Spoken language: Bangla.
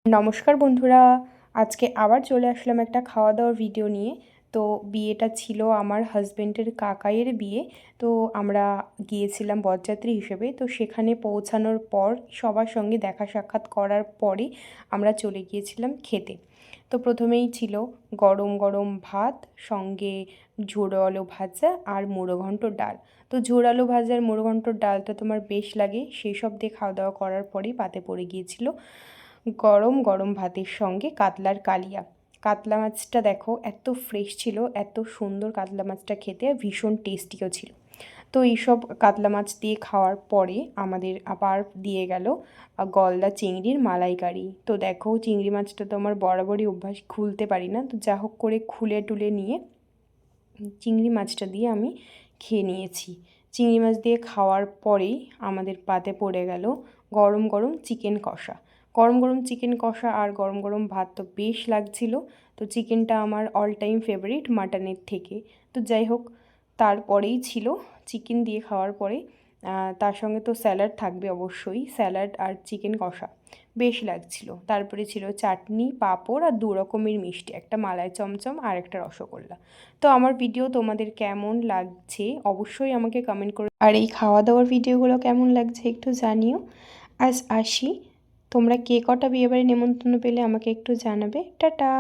নমস্কার বন্ধুরা, আজকে আবার চলে আসলাম একটা খাওয়া দাওয়ার ভিডিও নিয়ে। তো বিয়েটা ছিল আমার হাজব্যান্ডের কাকাইয়ের বিয়ে। তো আমরা গিয়েছিলাম বরযাত্রী হিসেবে। তো সেখানে পৌঁছানোর পর সবার সঙ্গে দেখা সাক্ষাৎ করার পরে আমরা চলে গিয়েছিলাম খেতে। তো প্রথমেই ছিল গরম গরম ভাত, সঙ্গে ঝোড়ো ভাজা আর মুড়ো ঘন্ট ডাল। তো ঝোড়ালো ভাজার মুড়ো ঘন্টর ডালটা তোমার বেশ লাগে, সেই সব দিয়ে খাওয়া দাওয়া করার পরেই পাতে পড়ে গিয়েছিল গরম গরম ভাতের সঙ্গে কাতলার কালিয়া। কাতলা মাছটা দেখো এত ফ্রেশ ছিল, এত সুন্দর কাতলা মাছটা খেতে, আর ভীষণ টেস্টিও ছিল। তো এইসব কাতলা মাছ দিয়ে খাওয়ার পরে আমাদের আবার দিয়ে গেল গলদা চিংড়ির মালাইকারি। তো দেখো চিংড়ি মাছটা তো আমার বরাবরই অভ্যাস, খুলতে পারি না, তো যা হোক করে খুলে টুলে নিয়ে চিংড়ি মাছটা দিয়ে আমি খেয়ে নিয়েছি। চিংড়ি মাছ দিয়ে খাওয়ার পরেই আমাদের পাতে পড়ে গেল গরম গরম চিকেন কষা। গরম গরম চিকেন কষা আর গরম গরম ভাত তো বেশ লাগছিল। তো চিকেনটা আমার অল টাইম ফেভারিট মাটনের থেকে। তো যাই হোক, তারপরেই ছিল চিকেন দিয়ে খাওয়ার পরে তার সঙ্গে তো স্যালাড থাকবে অবশ্যই, স্যালাড আর চিকেন কষা বেশ লাগছিল। তারপরে ছিল চাটনি, পাঁপড় আর দু রকমের মিষ্টি, একটা মালাই চমচম আর একটা রসগোল্লা। তো আমার ভিডিও তোমাদের কেমন লাগছে অবশ্যই আমাকে কমেন্ট করে, আর এই খাওয়া দাওয়ার ভিডিওগুলো কেমন লাগছে একটু জানিও। আজ আসি, তোমরা কে কটা বিয়েবাড়ি নেমন্তন্ন পেলে আমাকে একটু জানাবে। টাটা।